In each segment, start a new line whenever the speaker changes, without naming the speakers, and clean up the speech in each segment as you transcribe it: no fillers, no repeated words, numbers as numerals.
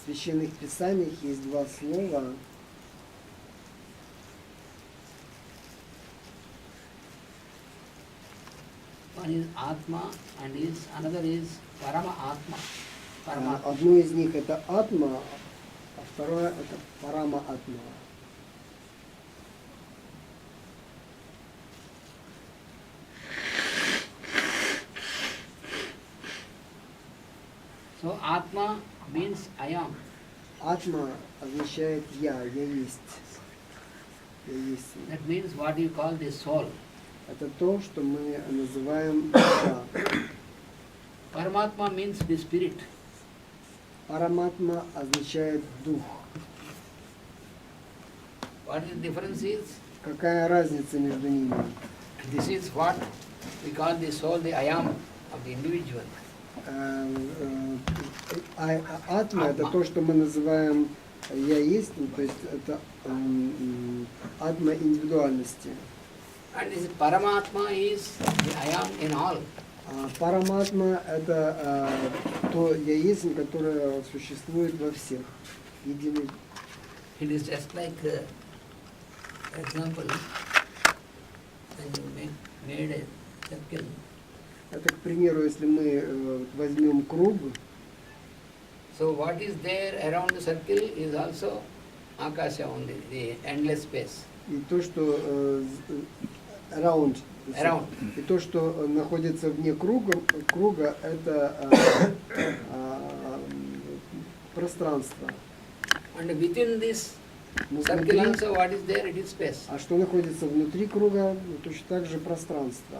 священных писаниях есть два слова.
One is Atma and another is Parama Atma. Paramatma.
Одно из них это Атма, а второе это Парама Атма.
So Atma means I am.
Атма означает я есть. Я есть.
That means what you call the soul.
Это то, что мы называем душа.
Paramatma means the spirit.
Параматма означает дух.
What is the difference is?
Какая разница между ними?
This is what we call the soul, the I am of the individual.
Атма это то, что мы называем я есть, то есть это атма индивидуальности.
And this Paramatma is the I am in all.
Параматма это то я есть, которое существует во всех. Единый.
It is just like, for example, when you made a circle.
Это, к примеру, если мы возьмем круг.
So what is there around the circle is also Akasha only, the endless space.
И то, что around.
Around.
И то, что находится вне круга это пространство.
And within this
Но
circle
внутри,
also what is there? It is space.
а что находится внутри круга, точно так же пространство.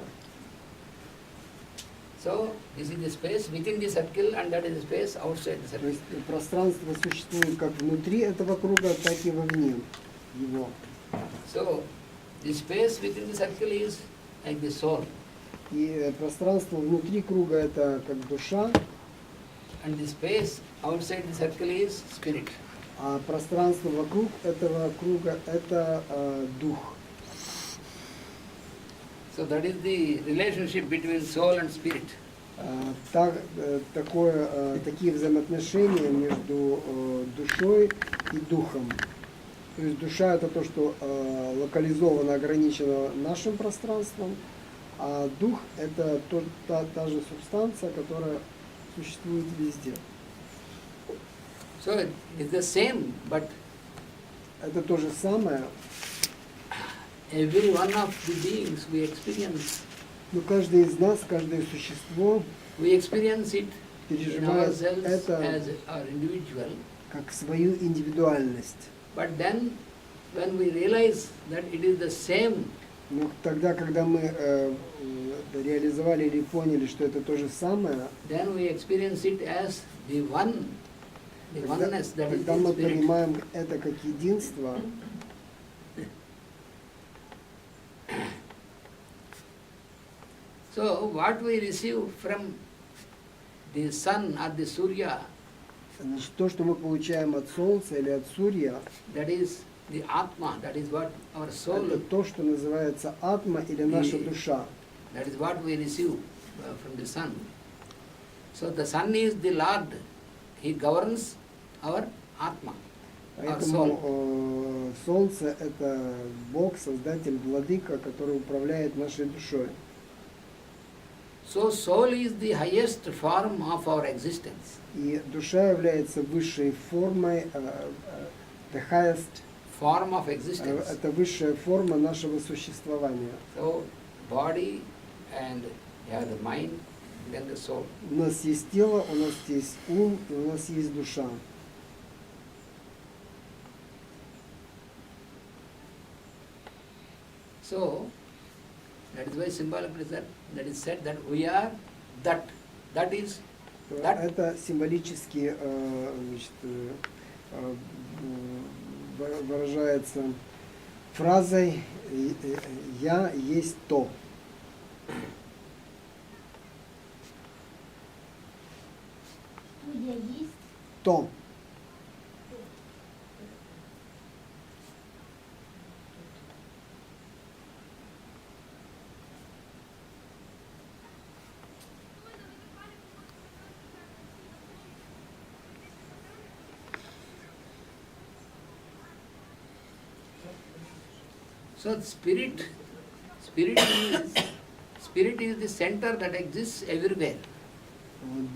So this is the space within the circle and that is the space outside the
То
circle.
есть пространство существует как внутри этого круга, так и вовне его.
So the space within the circle is like the soul.
И пространство внутри круга это как душа,
And the space outside the circle is spirit.
а пространство вокруг этого круга это дух.
So that is the relationship between soul and spirit.
Такие взаимоотношения между душой и духом. То есть душа это то, что локализовано, ограничено нашим пространством, а дух это та же субстанция, которая существует везде.
So it's the same, but
Это то же самое,
every one of the beings we experience
каждый из нас, каждое существо
we experience it in
переживает
ourselves
это
as our individual.
как свою индивидуальность.
But then when we realize that it is the same,
Но тогда, когда мы реализовали или поняли, что это то же самое,
then we experience it as the one, the oneness that is
когда
the
мы
spirit.
понимаем это как единство,
So what we receive from the sun or the Surya,
значит, то, что мы получаем от Солнца или от Сурья,
that is the Atma, that is what our soul,
это то, что называется атма или наша душа.
that is what we receive from the sun. So the sun is the Lord, he governs our Atma, our soul.
Поэтому Солнце это Бог, Создатель, Владыка, который управляет нашей душой.
So soul is the highest form of our existence.
И душа является высшей формой, the highest,
Form of existence.
это высшая форма нашего существования.
So body and you have the mind, then the soul.
У нас есть тело, у нас есть ум, и у нас есть душа.
So that is why symbolically that is said that we are that. That is that.
Это символически значит, выражается фразой «я есть то».
Я есть.
То.
So spirit is the center that exists everywhere.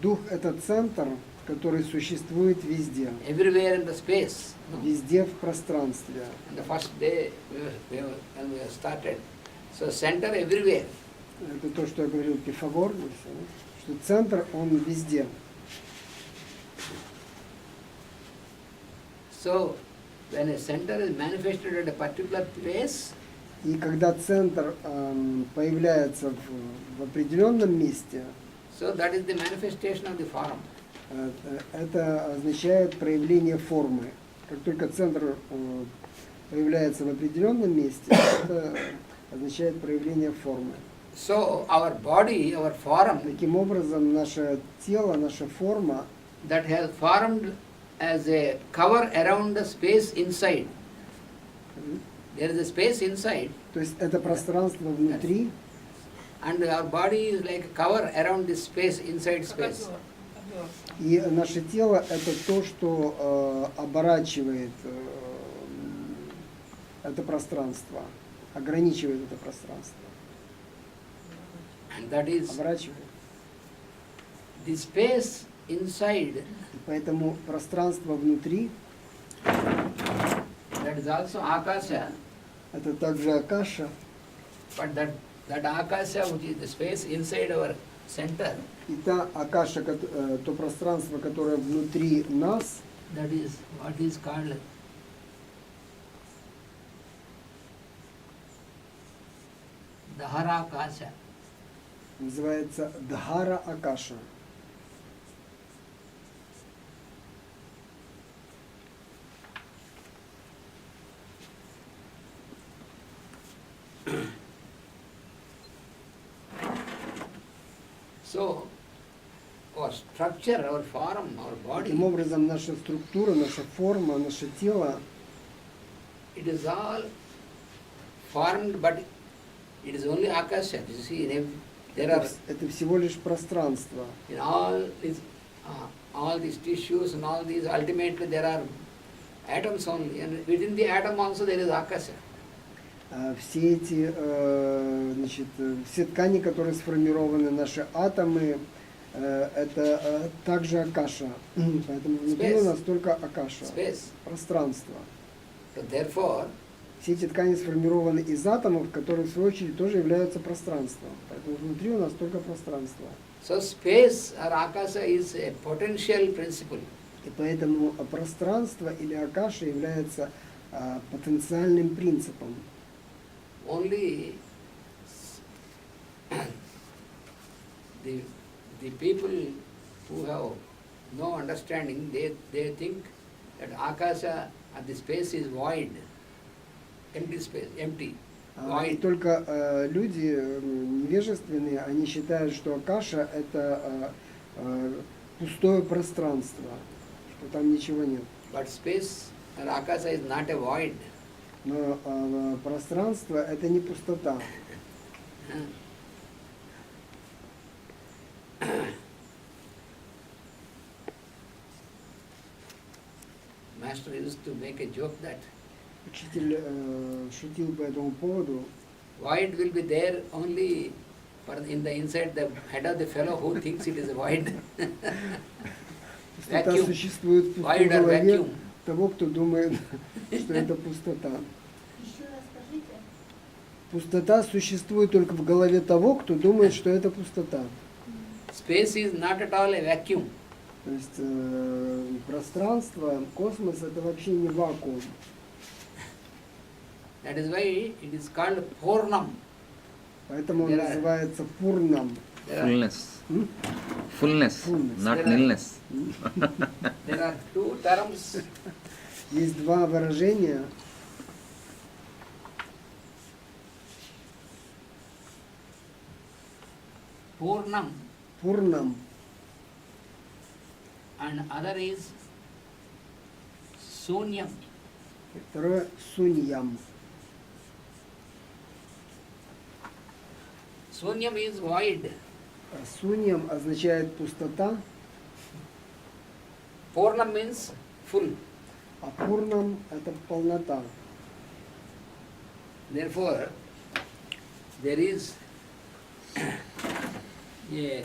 Дух – это центр, который существует везде.
Everywhere in the space. No?
Везде в пространстве.
And the first day when we started, so center everywhere.
Это то, что я говорил Пифагор, что центр, он везде.
So when a center is manifested at a particular place,
И когда центр появляется в определенном месте,
so that is the manifestation of the form.
это означает проявление формы. Как только центр появляется в определенном месте, это означает проявление формы.
So our body, our form,
Таким образом, наше тело, наша форма,
that has formed as a cover around the space inside. There is a space inside,
то есть это пространство внутри,
and our body is like a cover around this space, inside space.
и наше тело это то, что оборачивает это пространство, ограничивает это пространство.
And that is
Оборачивает.
the space inside,
И поэтому пространство внутри
that is also Akasha,
это также Акаша,
but that Akasha, which is the space inside our center,
и та Акаша, то пространство, которое внутри нас,
that is what is called Dahara Akasha.
называется Дхара Акаша.
So, our structure, our form, our body,
Таким образом, наша структура, наша форма, наше тело,
it is all formed, but it is only Akasha. You see, there are
это всего лишь пространство.
in all these tissues and all these, ultimately there are atoms only, and within the atom also there is Akasha.
Все эти, значит, все ткани, которые сформированы, наши атомы, это также Акаша. Поэтому внутри у нас только Акаша,
Space.
пространство.
So therefore,
Все эти ткани сформированы из атомов, которые в свою очередь тоже являются пространством. Поэтому внутри у нас только пространство.
so space or Akasha is a potential principle.
И поэтому пространство или Акаша является потенциальным принципом.
Only the people who have no understanding, they think that Akasha or the space is void, empty space, empty,
И
void.
только люди невежественные, они считают, что Акаша это пустое пространство, что там ничего нет.
But space or Akasha is not a void.
Но пространство это не пустота.
Master used to make a joke that
Учитель шутил по этому поводу.
void will be there only for in the inside the head of the fellow who thinks it is a void.
Пустота
Vacuum.
существует в пустой
Void or
голове
vacuum.
того, кто думает, что это пустота.
Еще раз скажите.
Пустота существует только в голове того, кто думает, что это пустота.
Space is not at all a vacuum.
То есть пространство, космос это вообще не вакуум.
That is why it is called Purnam.
Поэтому он
There are-
называется Пурнам.
There are,
Fullness.
М?
Fullness,
Fullness.
not
There are-
nilness.
there are two terms.
Есть два выражения.
Purnam
Пурнам
and other is Sunyam.
и второе Суньям.
Sunyam is void.
Суньям означает пустота,
Purnam means full.
а Пурнам это полнота.
Therefore, there is a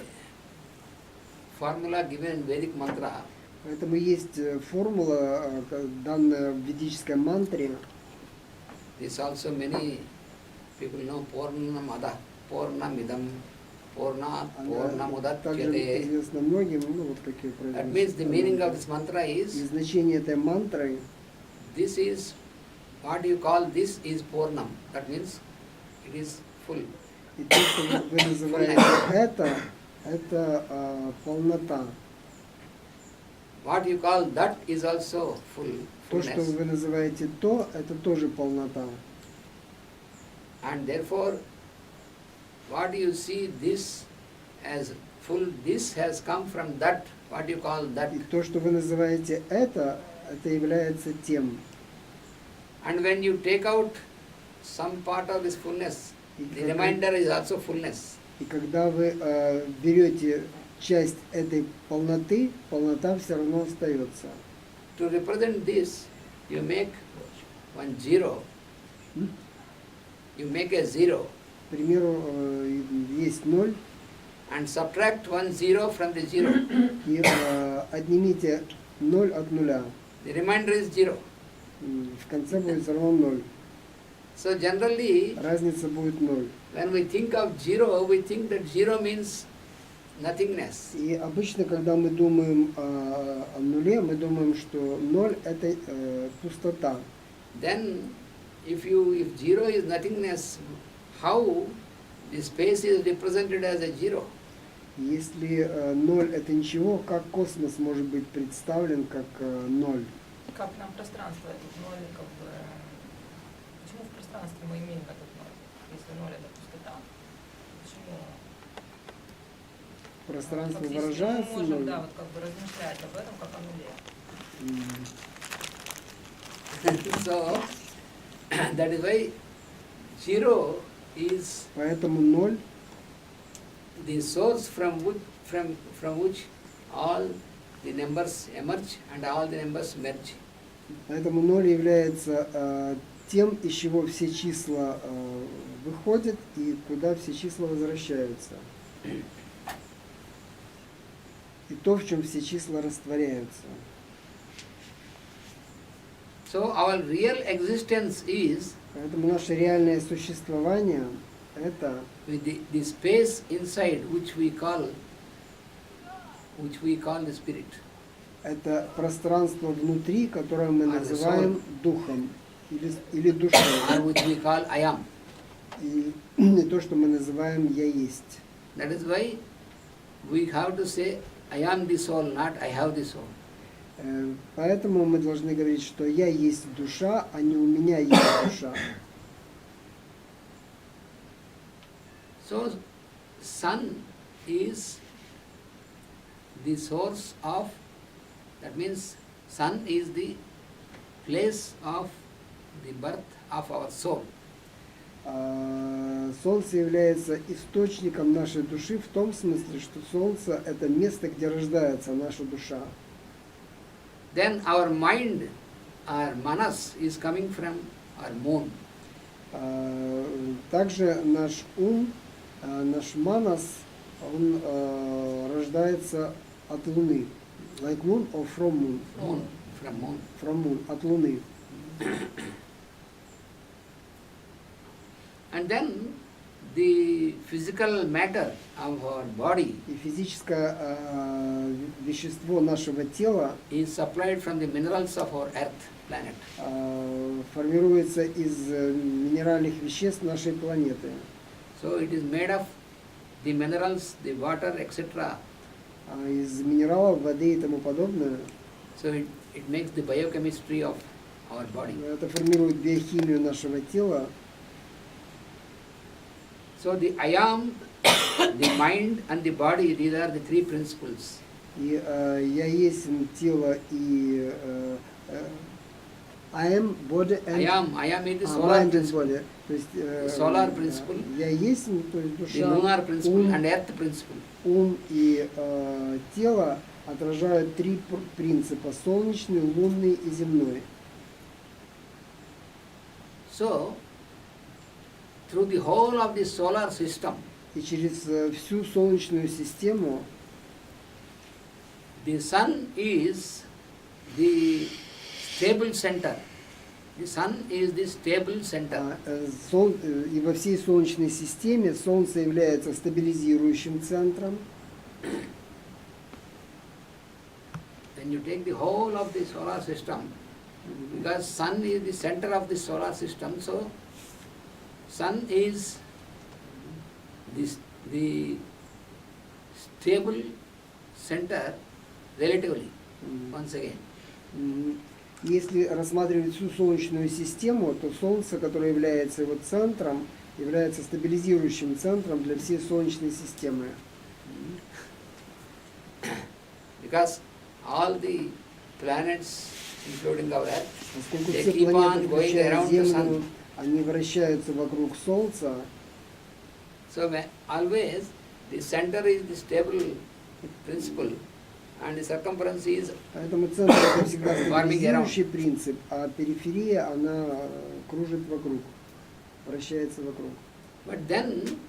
formula given in Vedic mantra.
Поэтому есть формула, данная в ведической мантре.
This also many people know. Purnamada, Purnamidam, Purnat,
Она также
Purnamudatyate.
известна многим, ну вот какие
That means the meaning of this mantra
И
is,
значение этой мантры,
this is, what you call this is Purnam. That means it is full.
и то, что вы называете это полнота.
What you call that is also
То, что
fullness.
вы называете то, это тоже полнота.
And therefore, what you see this as full, this has come from that, what you call that.
И то, что вы называете это является тем.
And when you take out some part of this fullness, the remainder is also fullness.
И когда вы берете часть этой полноты, полнота все равно остается.
To represent this, you make one zero. You make a zero
К примеру, есть 0,
and subtract 1 0 from the zero.
и отнимите 0 от нуля.
The remainder is 0.
В конце будет все равно 0.
So generally,
Разница будет 0.
when we think of zero, we think that zero means nothingness.
И обычно, когда мы думаем о нуле, мы думаем, что 0 это пустота.
Then, if zero is nothingness, how the space is represented as a zero?
Если 0 это ничего, как космос может быть представлен как 0?
Как нам пространство этот ноль, как бы... Почему в пространстве мы имеем этот ноль? Если ноль это пустота, почему...
Пространство
Фактически
выражается
мы можем,
0.
да, вот как бы размышлять об этом, как о нуле.
So, that is why zero is
Поэтому 0
the source from which all the numbers emerge and all the numbers merge.
Поэтому 0 является тем, из чего все числа выходят и куда все числа возвращаются. И то, в чем все числа растворяются.
So our real existence is
Поэтому наше реальное существование – это
with the space inside which we call the spirit.
это пространство внутри, которое мы
Or the
называем духом или душой.
Or which we call I am.
И то, что мы называем «я есть».
That is why we have to say I am the soul, not I have the soul.
Поэтому мы должны говорить, что «я есть душа», а не «у меня есть душа».
So sun is the source of, that means sun is the place of the birth of our soul.
Солнце является источником нашей души в том смысле, что Солнце – это место, где рождается наша душа.
Then our mind, our manas is coming from our moon.
Также наш ум, наш манас, он рождается от Луны. Like moon or from moon?
Moon, from moon.
From moon, от Луны.
And then the physical matter of our body
И физическое вещество нашего тела
is supplied from the minerals of our earth planet.
формируется из минеральных веществ нашей планеты.
So it is made of the minerals, the water, etc.
Из минералов, воды и тому подобное.
So it makes the biochemistry of our body.
Это формирует биохимию нашего тела.
So the I am, the mind and the body, these are the three principles.
И я есть тело и I am body and
I am is the solar
mind and
principle,
body. То есть
solar principle,
я есть, то есть
the
душа,
lunar principle
ум,
and earth principle.
ум и тело отражают три принципа: солнечный, лунный и земной.
So through the whole of the solar system,
И через всю Солнечную систему
the sun is the stable center. The sun is the stable center.
И во всей Солнечной системе Солнце является стабилизирующим центром.
When you take the whole of the solar system, because sun is the center of the solar system, so sun is the stable center relatively, once again.
Если рассматривать всю Солнечную систему, то Солнце, которое является его центром, является стабилизирующим центром для всей Солнечной системы.
Because all the planets, including our Earth,
Поскольку
they
все
keep
планеты,
on going
включая
around the
Землю,
sun.
они вращаются вокруг Солнца,
So always the center is the stable principle and the circumference is
поэтому центр это всегда
Forming around.
стабилизирующий принцип, а периферия, она кружит вокруг, вращается вокруг.
But then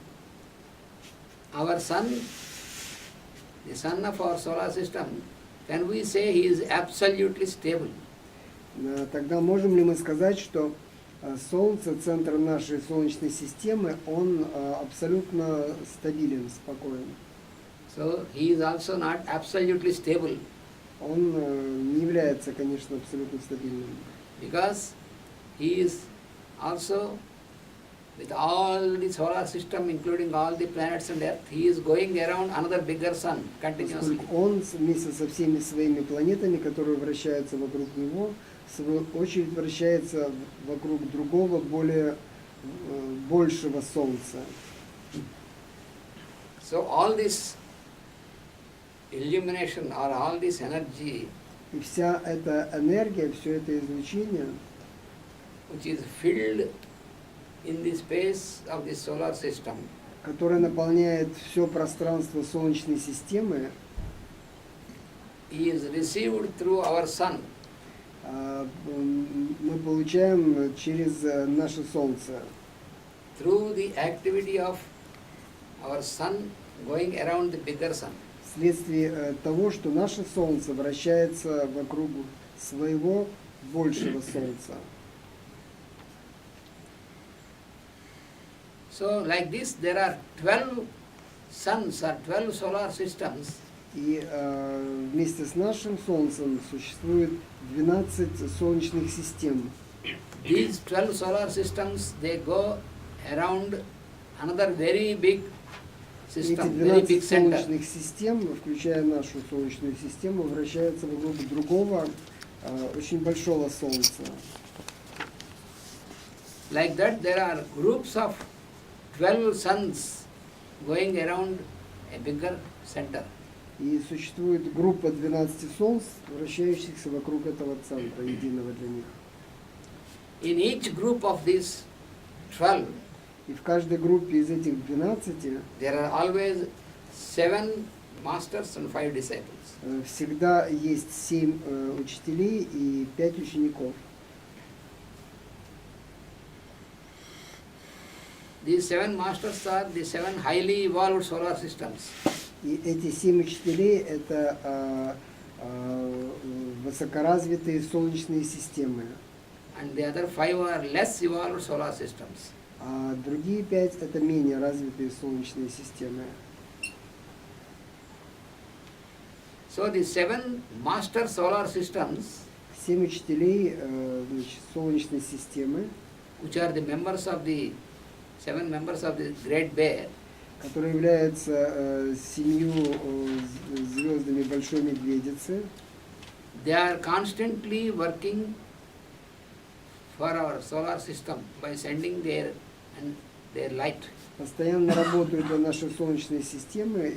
our sun, the sun of our solar system, can we say he is absolutely stable?
Тогда можем ли мы сказать, что Солнце, центр нашей Солнечной системы, он абсолютно стабилен, спокоен?
So he is also not absolutely stable
Он не является, конечно, абсолютно стабильным.
because he is also with all the solar system, including all the planets and Earth, he is going around another bigger sun continuously.
Поскольку он вместе со всеми своими планетами, которые вращаются вокруг него, в свою очередь вращается вокруг другого, большего Солнца.
So all this illumination or all this energy
И вся эта энергия, все это излучение,
which is filled in the space of the solar system,
которое наполняет все пространство Солнечной системы,
is received through our sun.
Мы получаем через наше Солнце.
Through the activity of our sun going around the bigger sun.
Вследствие того, что наше Солнце вращается вокруг своего большего Солнца.
So like this there are 12 suns or 12 solar systems.
И вместе с нашим Солнцем существует 12 солнечных систем.
These 12 solar systems, they go around another very big
Эти
system, very big
12
center.
солнечных систем, включая нашу Солнечную систему, вращаются вокруг другого очень большого Солнца.
Like that there are groups of 12 suns going around a bigger center.
И существует группа 12 Солнц, вращающихся вокруг этого центра, единого для них.
In each group of these 12,
И в каждой группе из этих 12
there are always 7 masters and 5 disciples.
всегда есть 7 учителей и 5 учеников.
These 7 masters are the 7 highly evolved solar systems.
И эти 7 учителей – это высокоразвитые солнечные системы.
And the other 5 are less evolved solar systems.
А другие 5 – это менее развитые солнечные системы.
So the 7 master solar systems,
7 учителей солнечной системы,
which are the members of the 7 members of the Great Bear,
которые являются 7 звездами Большой Медведицы,
they are constantly working for our solar system by sending their light.
постоянно работают для нашей Солнечной системы,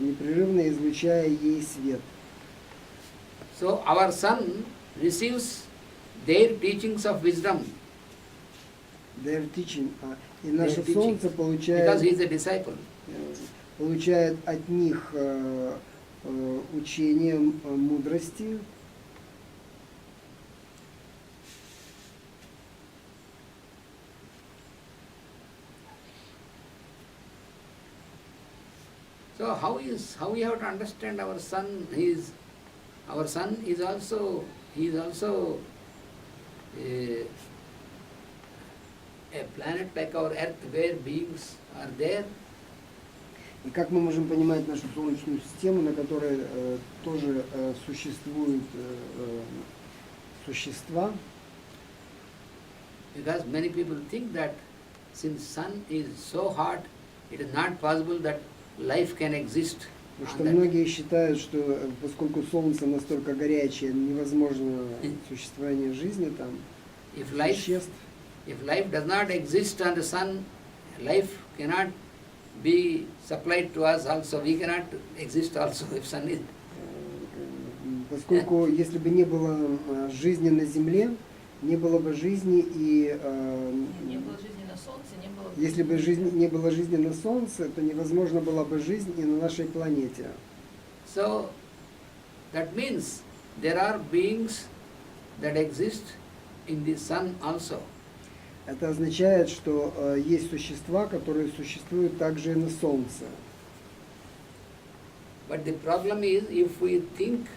непрерывно излучая ей свет.
So our sun receives their teachings of wisdom
Their teaching. И наше
teaching.
Солнце
because he is a disciple.
получает от них учение мудрости.
So how we have to understand our sun? Our sun is also a planet like our Earth, where beings are there.
И как мы можем понимать нашу Солнечную систему, на которой тоже существуют существа?
Because many people think that since sun is so hot, it is not possible that life can exist.
Потому что многие считают, что поскольку Солнце настолько горячее, невозможно существование жизни там, существ.
If life does not exist on the sun, life cannot be supplied to us also. We cannot exist also if sun is.
Поскольку если бы не было жизни на Земле, не было бы жизни и
Не было жизни на Солнце, не было бы...
если бы не было жизни на Солнце, то невозможно была бы жизнь и на нашей планете.
So that means there are beings that exist in the sun also.
Это означает, что есть существа, которые существуют также и на Солнце.
But the problem is, if we think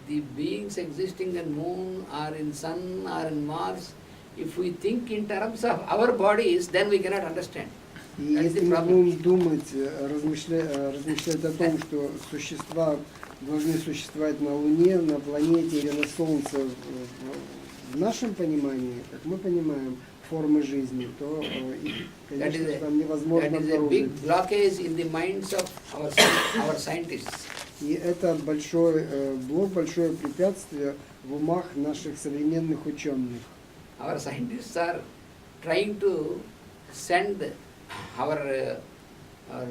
the beings existing in moon or in sun or in Mars, if we think in terms of our bodies, then we cannot understand.
И
That's
если
the
мы
problem.
будем думать, размышлять о том, что существа должны существовать на Луне, на планете или на Солнце в нашем понимании, как мы понимаем, формы жизни, то, конечно, там невозможно
That is a
обнаружить.
big blockage in the minds of our scientists.
И это большой блок, большое препятствие в умах наших современных ученых.
Our scientists are trying to send our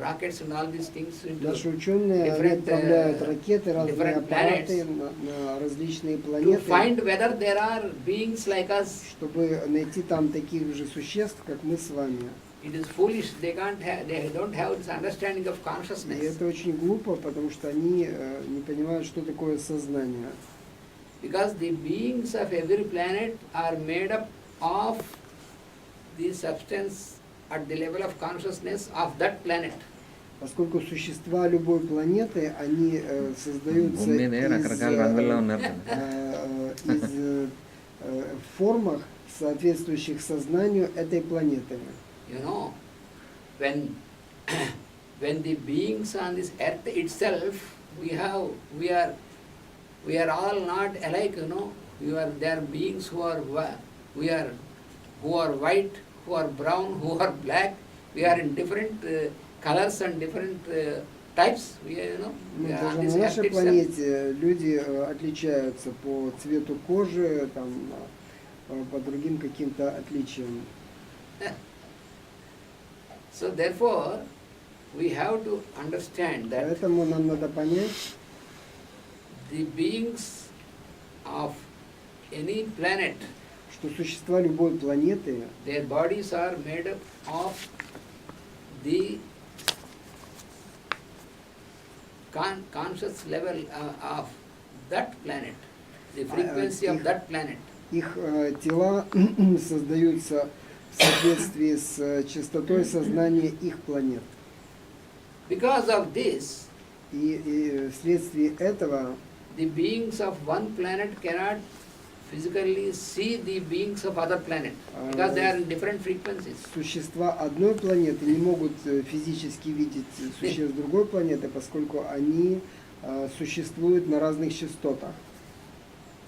rockets and all these things into
Наши ученые они отправляют ракеты, разные аппараты на различные
to
планеты,
find whether there are beings like us.
чтобы найти там таких же существ, как мы с вами.
It is foolish. They don't have this understanding of
И
consciousness.
это очень глупо, потому что они не понимают, что такое сознание.
Because the beings of every planet are made up of the substance at the level of consciousness of that planet.
Поскольку существа любой планеты, они создаются
భూమి మీద రకరకాల రంగుల్లో ఉన్నారు కదా.
из формах, соответствующих сознанию этой планеты.
You know, when the beings on this earth itself, we are all not alike. You know, there are beings who are white, who are brown, who are black. We are in different colors and different types. We are, we are
Даже
on this
на
earth
нашей
itself.
планете люди отличаются по цвету кожи, там, по другим каким-то отличиям.
So therefore, we have to understand that
Поэтому нам надо понять,
the beings of any planet,
что существа любой планеты,
their bodies are made up of the conscious level of that planet, the frequency of that planet.
их тела создаются в соответствии с частотой сознания их планет.
Because of this,
И вследствие этого
the beings of one planet cannot physically see the beings of other planet, because they are in different frequencies.
существа одной планеты не могут физически видеть существ другой планеты, поскольку они существуют на разных частотах.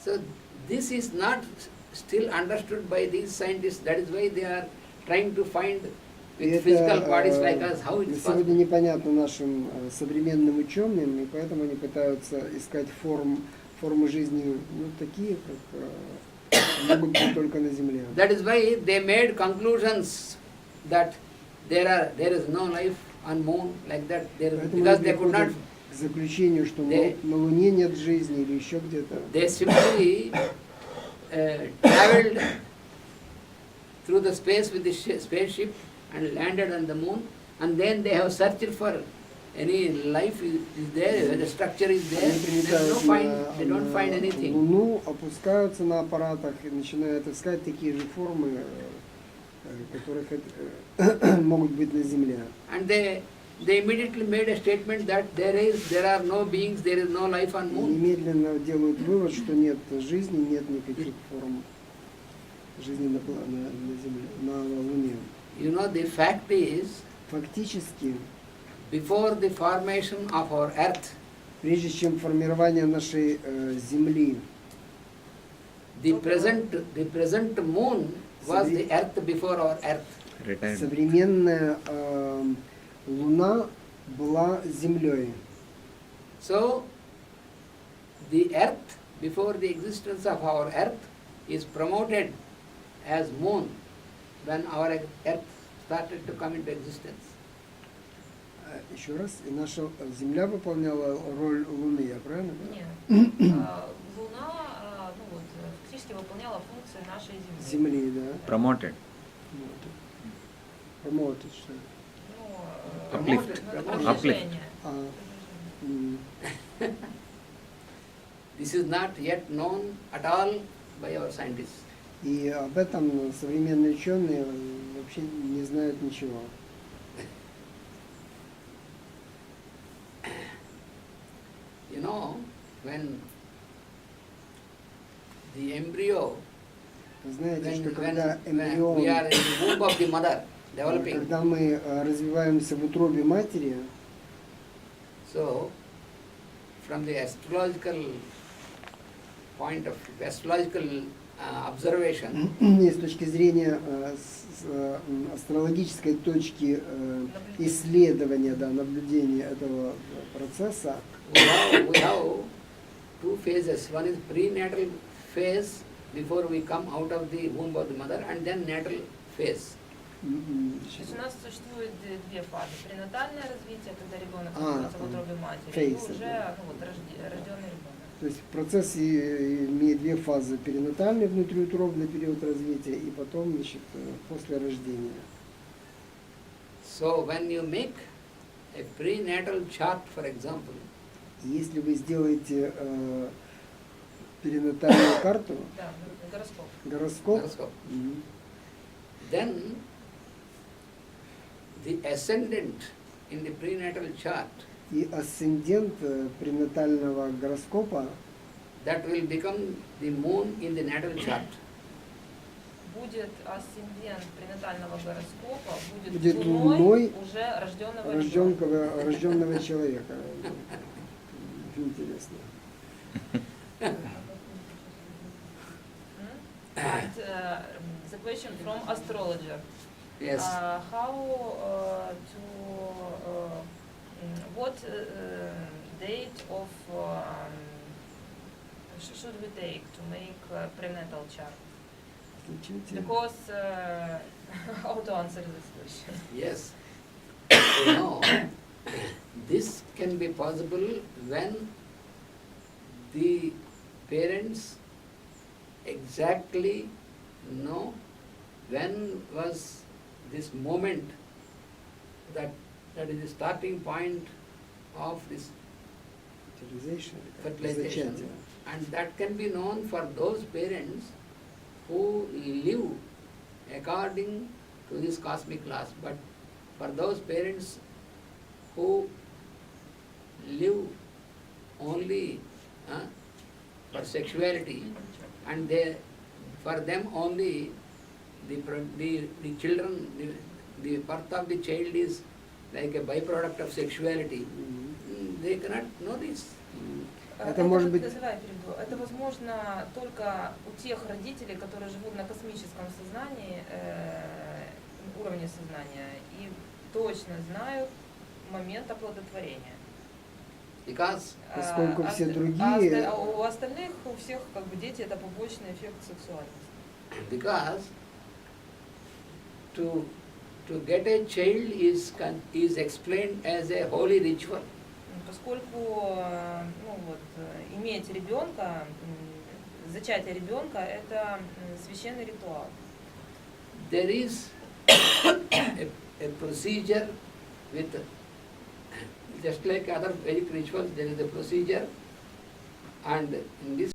So this is not still understood by these scientists. That is why they are trying to find
И
with physical bodies like us how it
на
is
сегодня
possible.
непонятно нашим современным ученым, и поэтому они пытаются искать формы жизни, ну, такие, как могут быть только на Земле.
That is why they made conclusions that there is no life on moon like that.
Поэтому
Because
они
they could not.
приходят к заключению, что на Луне нет жизни или еще где-то.
They simply traveled through the space with the spaceship and landed on the moon, and then they have searched for any life is there, the structure is there.
Они прилетают
They don't find
на
anything.
Луну, опускаются на аппаратах и начинают искать такие же формы, которых могут быть на Земле.
And they they immediately made a statement that there are no beings, there is no life on
И
moon.
немедленно делают вывод, что нет жизни, нет никаких форм жизни на Земле, на Луне.
You know, the fact is,
Фактически,
before the formation of our earth,
прежде чем формирование нашей Земли,
the present moon was the earth before our earth.
Retired.
современная Луна была Землей.
So, the earth, before the existence of our earth, is promoted as moon when our earth started to come into existence.
Еще раз, и наша Земля выполняла роль Луны, я правильно понимаю?
Нет. Луна фактически выполняла функции нашей Земли.
Земли, да.
Promoted.
Промотить, что ли?
Uplift.
Продвижение.
This is not yet known at all by our scientists.
И об этом современные ученые вообще не знают ничего.
You know, when the embryo,
Вы знаете, что
when
когда
we are
эмбрион,
in the womb of the mother, developing,
когда мы развиваемся в утробе матери,
so from the astrological point of astrological observation,
и с точки зрения астрологической точки исследования, да, наблюдения этого процесса,
we have two phases. One is prenatal phase before we come out of the womb of the mother, and then natal phase.
То есть у нас существует две фазы. Пренатальное развитие, когда ребенок находится в утробе матери, и
фейсы,
уже
да.
рожденный ребенок.
То есть процесс имеет две фазы: перинатальный внутриутробный период развития и потом, значит, после рождения.
So when you make a prenatal chart, for example,
Если вы сделаете перинатальную карту,
Да, гороскоп.
гороскоп,
horoscope,
мгм,
then the ascendant in the prenatal chart,
и асцендент пренатального гороскопа,
that will become the moon in the natal chart.
Будет асцендент пренатального гороскопа, будет
Будет
луной
луной
уже рожденного ребенка.
рожденного человека. Интересно.
And the question from astrologer.
Yes.
What date of should we take to make a prenatal chart? Because how to answer this question?
Yes. You know, this can be possible when the parents exactly know when was this moment that is the starting point of this fertilization. And that can be known for those parents who live according to these cosmic laws. But for those parents who live only for sexuality, and for them only the children, the birth of the child is like a byproduct of sexuality, they cannot know this.
Это может быть...
Это возможно только у тех родителей, которые живут на космическом сознании, уровне сознания, и точно знают момент оплодотворения.
Поскольку все другие...
У остальных, у всех как бы дети это побочный эффект сексуальности.
Because to get a child is explained as a holy ritual.
Поскольку иметь ребенка, зачатие ребенка, это священный ритуал.
There is a procedure with, just like other Vedic rituals, there is a procedure, and in this